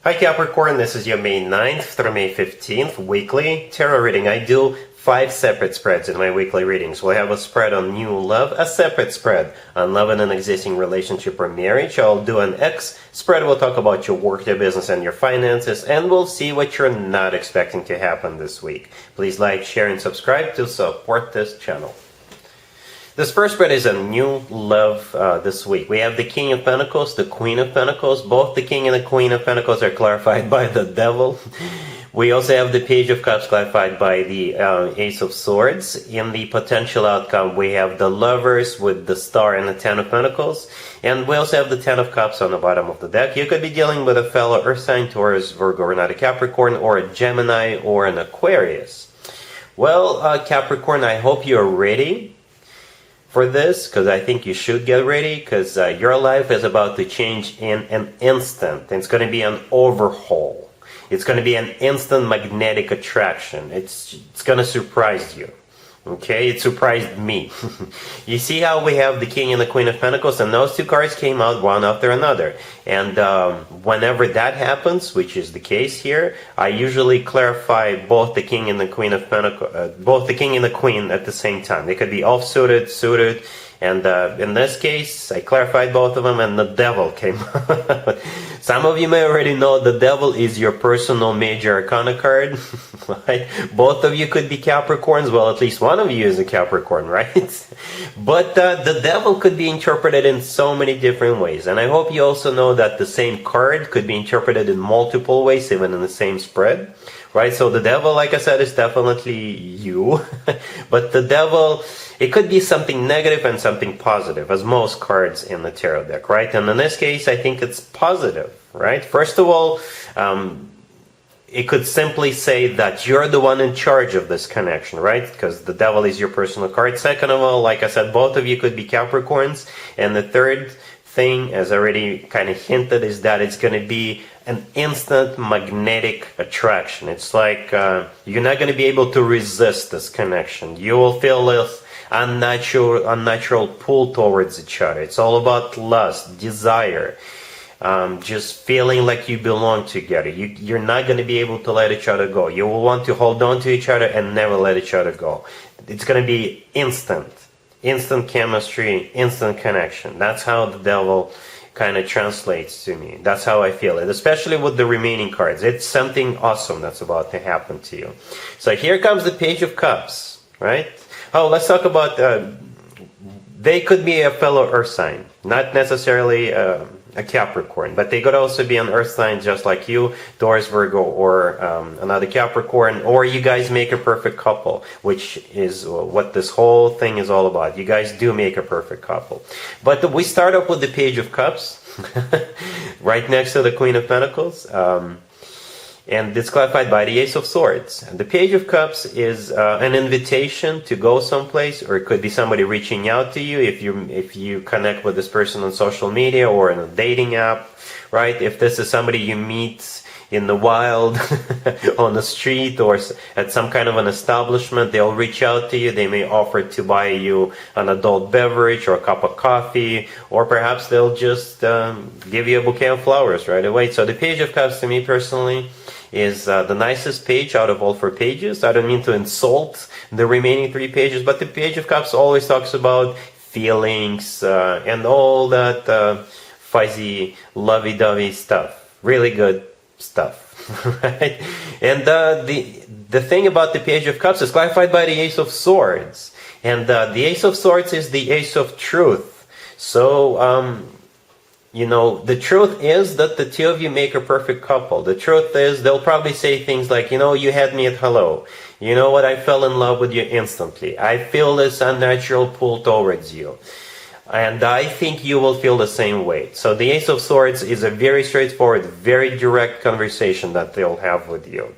Hi Capricorn, this is your May 9th through May 15th weekly tarot reading. I do 5 separate spreads in my weekly readings. We'll have a spread on new love, a separate spread on love in an existing relationship or marriage. I'll do an X spread. We'll talk about your work, your business, and your finances, and we'll see what you're not expecting to happen this week. Please like, share, and subscribe to support this channel. This first spread is a new love this week. We have the King of Pentacles, the Queen of Pentacles. Both the King and the Queen of Pentacles are clarified by the Devil. We also have the Page of Cups clarified by the Ace of Swords. In the potential outcome, we have the Lovers with the Star and the Ten of Pentacles. And we also have the Ten of Cups on the bottom of the deck. You could be dealing with a fellow Earth sign, Taurus, Virgo, or not a Capricorn, or a Gemini, or an Aquarius. Well, Capricorn, I hope you're ready for this, because I think you should get ready, because your life is about to change in an instant. It's going to be an overhaul. It's going to be an instant magnetic attraction. It's going to surprise you. Okay, it surprised me. You see how we have the King and the Queen of Pentacles, and those two cards came out one after another. And whenever that happens, which is the case here, I usually clarify both the King and the Queen of Pentacles, both the King and the Queen at the same time. They could be off-suited, suited, and in this case, I clarified both of them, and the Devil came out. Some of you may already know the Devil is your personal major arcana card. Right? Both of you could be Capricorns. Well, at least one of you is a Capricorn, right? But the Devil could be interpreted in so many different ways. And I hope you also know that the same card could be interpreted in multiple ways, even in the same spread. Right? So the Devil, like I said, is definitely you. But the Devil, it could be something negative and something positive, as most cards in the tarot deck, right? And in this case, I think it's positive, right? First of all, it could simply say that you're the one in charge of this connection, right? Because the Devil is your personal card. Second of all, like I said, both of you could be Capricorns. And the third thing, as I already kind of hinted, is that it's going to be an instant magnetic attraction. It's like you're not going to be able to resist this connection. You will feel this unnatural pull towards each other. It's all about lust, desire, just feeling like you belong together. You're not going to be able to let each other go. You will want to hold on to each other and never let each other go. It's going to be instant chemistry, instant connection. That's how the Devil kind of translates to me. That's how I feel it, especially with the remaining cards. It's something awesome that's about to happen to you. So here comes the Page of Cups, right? Oh, let's talk about, they could be a fellow Earth sign, not necessarily a Capricorn, but they could also be an Earth sign just like you, Taurus, Virgo, or another Capricorn, or you guys make a perfect couple, which is what this whole thing is all about. You guys do make a perfect couple. But we start off with the Page of Cups, right next to the Queen of Pentacles. And it's clarified by the Ace of Swords. The Page of Cups is an invitation to go someplace, or it could be somebody reaching out to you if you connect with this person on social media or in a dating app, right? If this is somebody you meet in the wild, on the street, or at some kind of an establishment, they'll reach out to you. They may offer to buy you an adult beverage or a cup of coffee, or perhaps they'll just give you a bouquet of flowers right away. So the Page of Cups, to me personally, is the nicest page out of all 4 pages. I don't mean to insult the remaining 3 pages, but the Page of Cups always talks about feelings and all that fuzzy, lovey-dovey stuff. Really good stuff, right? And the thing about the Page of Cups is clarified by the Ace of Swords. And the Ace of Swords is the Ace of Truth. So, you know, the truth is that the two of you make a perfect couple. The truth is they'll probably say things like, you know, you had me at hello. You know what, I fell in love with you instantly. I feel this unnatural pull towards you. And I think you will feel the same way. So the Ace of Swords is a very straightforward, very direct conversation that they'll have with you.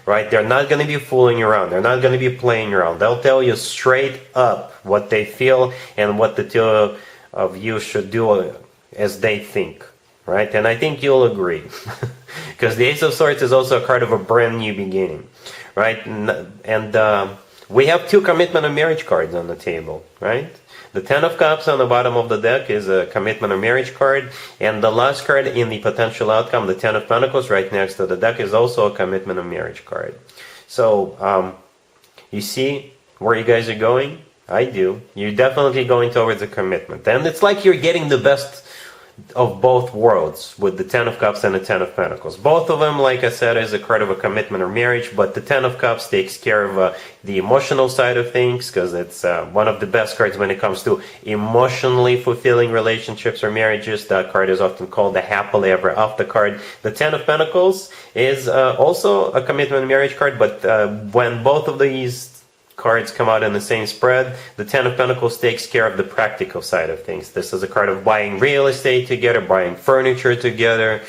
Right? They're not going to be fooling around. They're not going to be playing around. They'll tell you straight up what they feel and what the two of you should do as they think, right? And I think you'll agree, because the Ace of Swords is also a card of a brand new beginning, right? And We have two commitment and marriage cards on the table, right? The Ten of Cups on the bottom of the deck is a commitment or marriage card, and the last card in the potential outcome, the Ten of Pentacles, right next to the deck, is also a commitment or marriage card. So, you see where you guys are going? I do. You're definitely going towards a commitment. And it's like you're getting the best of both worlds with the Ten of Cups and the Ten of Pentacles. Both of them, like I said, is a card of a commitment or marriage, but the Ten of Cups takes care of the emotional side of things, because it's one of the best cards when it comes to emotionally fulfilling relationships or marriages. That card is often called the happily ever after card. The Ten of Pentacles is also a commitment and marriage card, but when both of these cards come out in the same spread, the Ten of Pentacles takes care of the practical side of things. This is a card of buying real estate together, buying furniture together,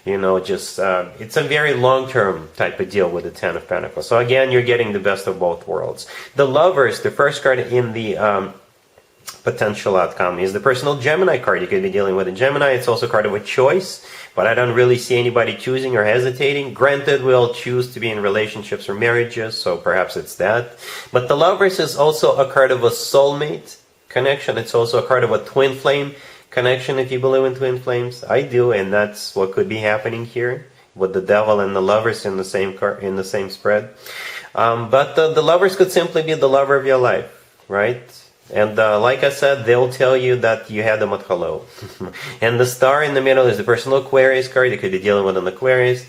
you know, just it's a very long-term type of deal with the Ten of Pentacles. So again, you're getting the best of both worlds. The Lovers, the first card in the potential outcome, is the personal Gemini card. You could be dealing with a Gemini. It's also a card of a choice, but I don't really see anybody choosing or hesitating. Granted, we all choose to be in relationships or marriages, so perhaps it's that. But the Lovers is also a card of a soulmate connection. It's also a card of a twin flame connection, if you believe in twin flames. I do, and that's what could be happening here with the Devil and the Lovers in the same card, in the same spread. But the Lovers could simply be the lover of your life, right? And like I said, they'll tell you that you had them at hello. And the Star in the middle is the personal Aquarius card. You could be dealing with an Aquarius.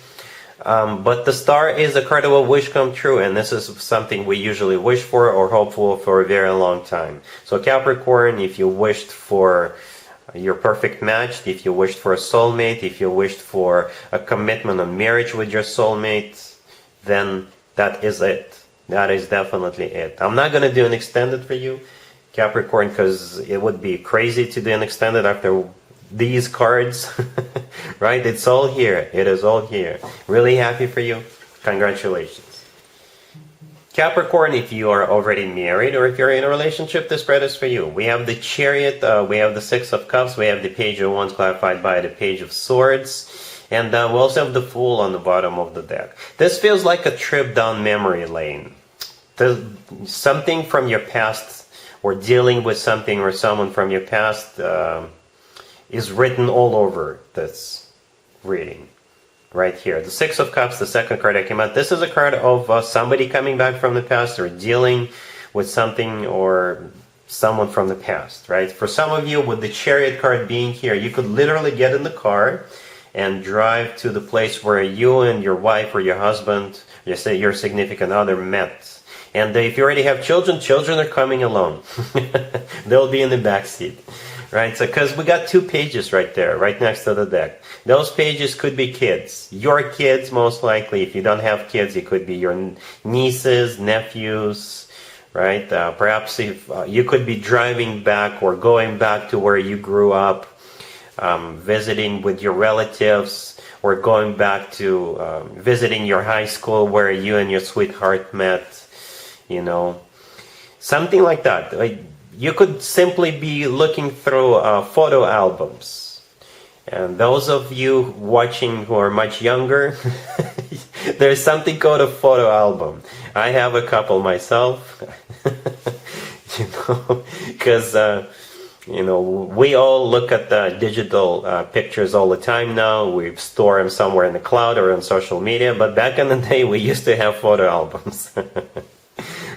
But the Star is a card of a wish come true. And this is something we usually wish for or hope for a very long time. So Capricorn, if you wished for your perfect match, if you wished for a soulmate, if you wished for a commitment and marriage with your soulmate, then that is it. That is definitely it. I'm not going to do an extended for you, Capricorn, because it would be crazy to do an extended after these cards, right? It's all here. It is all here. Really happy for you. Congratulations. Capricorn, if you are already married or if you're in a relationship, this spread is for you. We have the Chariot, we have the Six of Cups, we have the Page of Wands clarified by the Page of Swords, and we also have the Fool on the bottom of the deck. This feels like a trip down memory lane. Something from your past, or dealing with something or someone from your past is written all over this reading. Right here. The Six of Cups, the second card that came out. This is a card of somebody coming back from the past or dealing with something or someone from the past, right? For some of you, with the Chariot card being here, you could literally get in the car and drive to the place where you and your wife or your husband, you say your significant other, met. And if you already have children, children are coming along. They'll be in the back seat, right? So, because we got two pages right there, right next to the deck. Those pages could be kids. Your kids, most likely. If you don't have kids, it could be your nieces, nephews, right? Perhaps if you could be driving back or going back to where you grew up, visiting with your relatives, or going back to visiting your high school where you and your sweetheart met. You know, something like that. You could simply be looking through photo albums. And those of you watching who are much younger, there's something called a photo album. I have a couple myself. You know, because, you know, we all look at the digital pictures all the time now. We store them somewhere in the cloud or on social media. But back in the day, we used to have photo albums.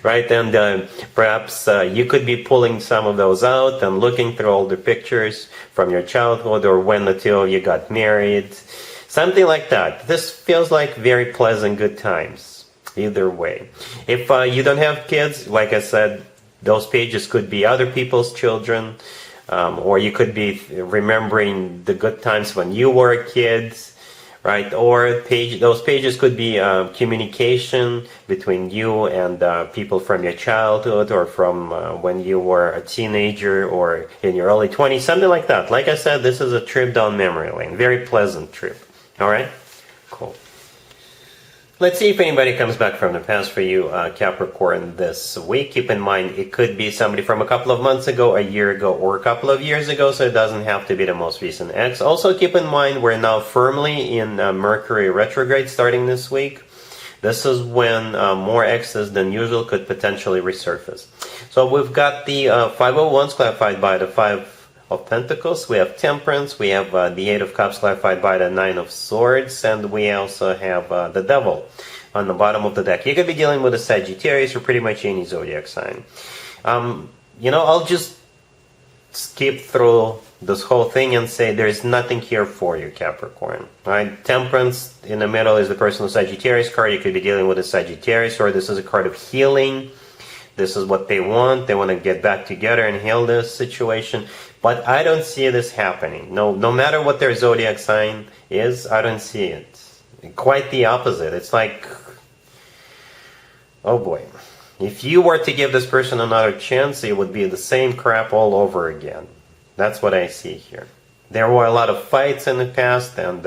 Right, and perhaps you could be pulling some of those out and looking through all the pictures from your childhood or when the two of you got married. Something like that. This feels like very pleasant, good times. Either way. If you don't have kids, like I said, those pages could be other people's children. Or you could be remembering the good times when you were a kid. Right, or those pages could be communication between you and people from your childhood or from when you were a teenager or in your early 20s, something like that. Like I said, this is a trip down memory lane. Very pleasant trip. All right? Cool. Let's see if anybody comes back from the past for you, Capricorn, this week. Keep in mind, it could be somebody from a couple of months ago, a year ago, or a couple of years ago, so it doesn't have to be the most recent ex. Also, keep in mind, we're now firmly in Mercury retrograde starting this week. this is when more excess than usual could potentially resurface. So we've got the 5 of Wands clarified by the 5 of Pentacles, we have Temperance, we have the 8 of Cups clarified by the 9 of Swords, and we also have the Devil on the bottom of the deck. You could be dealing with a Sagittarius or pretty much any zodiac sign. I'll just skip through this whole thing and say there's nothing here for you, Capricorn. Right? Temperance in the middle is the personal Sagittarius card. You could be dealing with a Sagittarius, or this is a card of healing. This is what they want. They want to get back together and heal this situation. But I don't see this happening. No matter what their zodiac sign is, I don't see it. Quite the opposite. It's like, oh boy. If you were to give this person another chance, it would be the same crap all over again. That's what I see here. There were a lot of fights in the past, and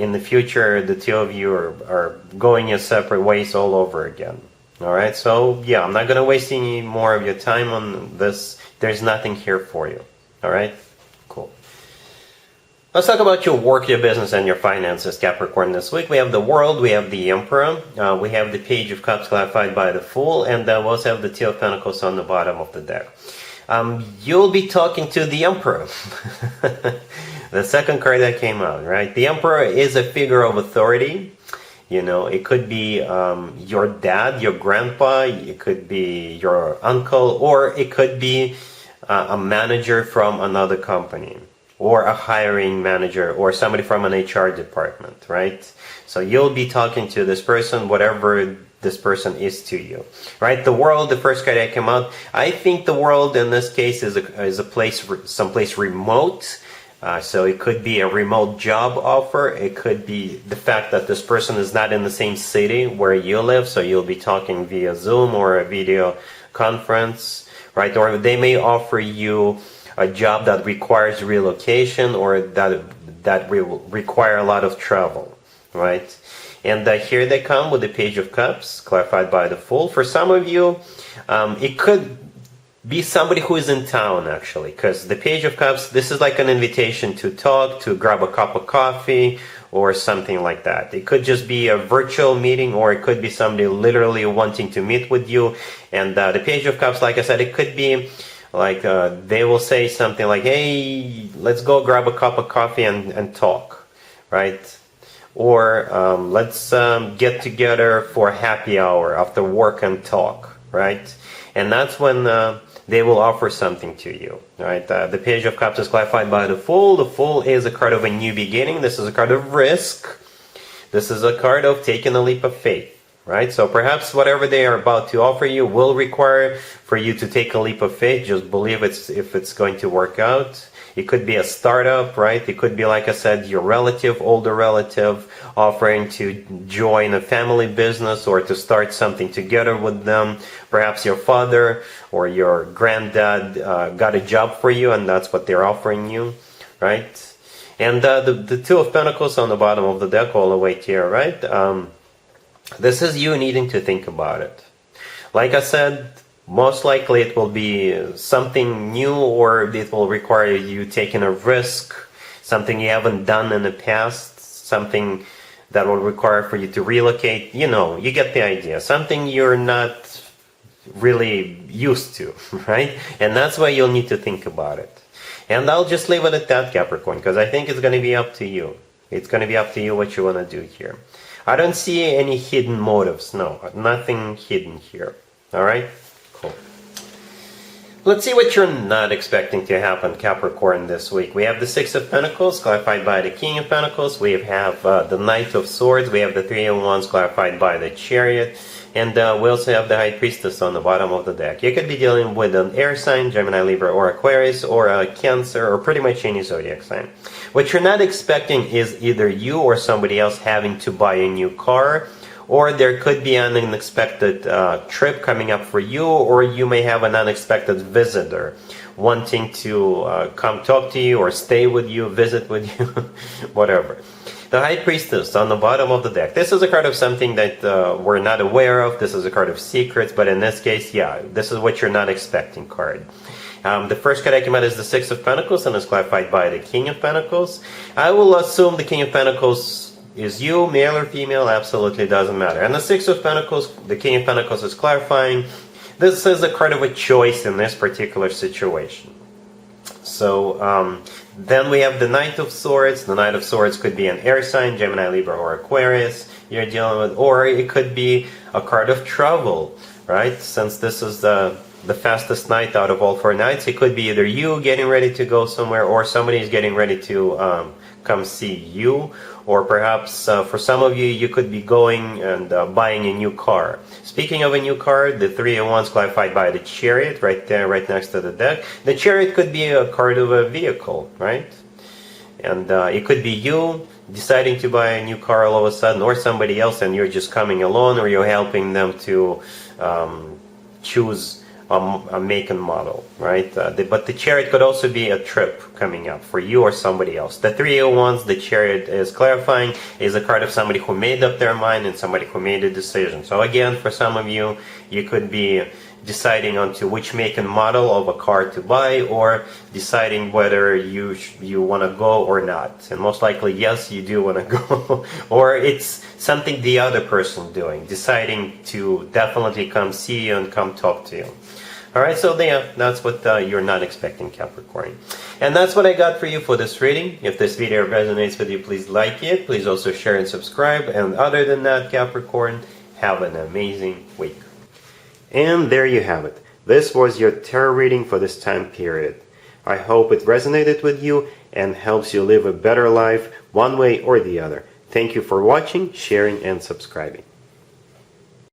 in the future, the two of you are going your separate ways all over again. Alright, so yeah, I'm not going to waste any more of your time on this. There's nothing here for you. Alright? Cool. Let's talk about your work, your business, and your finances, Capricorn. This week we have the World, we have the Emperor, we have the Page of Cups clarified by the Fool, and we also have the Two of Pentacles on the bottom of the deck. You'll be talking to the Emperor. The second card that came out, right? The Emperor is a figure of authority. It could be your dad, your grandpa, it could be your uncle, or it could be a manager from another company, or a hiring manager, or somebody from an HR department, right? So you'll be talking to this person, whatever this person is to you, right? The World, the first card that came out, I think the World in this case is a place, someplace remote. So it could be a remote job offer. It could be the fact that this person is not in the same city where you live, so you'll be talking via Zoom or a video conference, right? Or they may offer you a job that requires relocation, or that will require a lot of travel, right? And here they come with the Page of Cups, clarified by the Fool. For some of you, it could be somebody who is in town, actually, because the Page of Cups, this is like an invitation to talk, to grab a cup of coffee, or something like that. It could just be a virtual meeting, or it could be somebody literally wanting to meet with you. And the Page of Cups, like I said, it could be like they will say something like, hey, let's go grab a cup of coffee and talk, right? Or let's get together for a happy hour after work and talk, right? And that's when they will offer something to you, right? The Page of Cups is clarified by the Fool. The Fool is a card of a new beginning. This is a card of risk. This is a card of taking a leap of faith, right? So perhaps whatever they are about to offer you will require for you to take a leap of faith. Just believe if it's going to work out. It could be a startup, right? It could be, like I said, your relative, older relative, offering to join a family business or to start something together with them. Perhaps your father or your granddad got a job for you, and that's what they're offering you, right? And the Two of Pentacles on the bottom of the deck all the way here, right? This is you needing to think about it. Like I said, most likely it will be something new, or it will require you taking a risk, something you haven't done in the past, something that will require for you to relocate. You get the idea. Something you're not really used to, right? And that's why you'll need to think about it. And I'll just leave it at that, Capricorn, because I think it's going to be up to you. It's going to be up to you what you want to do here. I don't see any hidden motives. No, nothing hidden here. All right? Cool. Let's see what you're not expecting to happen, Capricorn, this week. We have the Six of Pentacles, clarified by the King of Pentacles. We have the Knight of Swords. We have the Three of Wands, clarified by the Chariot. And we also have the High Priestess on the bottom of the deck. You could be dealing with an air sign, Gemini, Libra, or Aquarius, or a Cancer, or pretty much any zodiac sign. What you're not expecting is either you or somebody else having to buy a new car, or there could be an unexpected trip coming up for you, or you may have an unexpected visitor wanting to come talk to you, or stay with you, visit with you, whatever. The High Priestess on the bottom of the deck. This is a card of something that we're not aware of. This is a card of secrets, but in this case, yeah, this is what you're not expecting card. The first card I came out is the Six of Pentacles, and is clarified by the King of Pentacles. I will assume the King of Pentacles is you, male or female, absolutely doesn't matter. And the Six of Pentacles, the King of Pentacles is clarifying. This is a card of a choice in this particular situation. So then we have the Knight of Swords. The Knight of Swords could be an air sign, Gemini, Libra, or Aquarius you're dealing with, or it could be a card of travel, right? Since this is the fastest night out of all 4 nights, it could be either you getting ready to go somewhere, or somebody is getting ready to come see you, or perhaps for some of you, you could be going and buying a new car. Speaking of a new car, the Three of Wands clarified by the Chariot right there, right next to the deck. The Chariot could be a card of a vehicle, right? And it could be you deciding to buy a new car all of a sudden, or somebody else, and you're just coming along, or you're helping them to choose a make and model, right? But the Chariot could also be a trip coming up for you or somebody else. The Three of Wands, the Chariot is clarifying, is a card of somebody who made up their mind and somebody who made a decision. So again, for some of you, you could be deciding onto which make and model of a car to buy, or deciding whether you want to go or not. And most likely, yes, you do want to go. Or it's something the other person doing, deciding to definitely come see you and come talk to you. Alright, so yeah, that's what you're not expecting, Capricorn. And that's what I got for you for this reading. If this video resonates with you, please like it. Please also share and subscribe. And other than that, Capricorn, have an amazing week. And there you have it. This was your tarot reading for this time period. I hope it resonated with you and helps you live a better life one way or the other. Thank you for watching, sharing, and subscribing.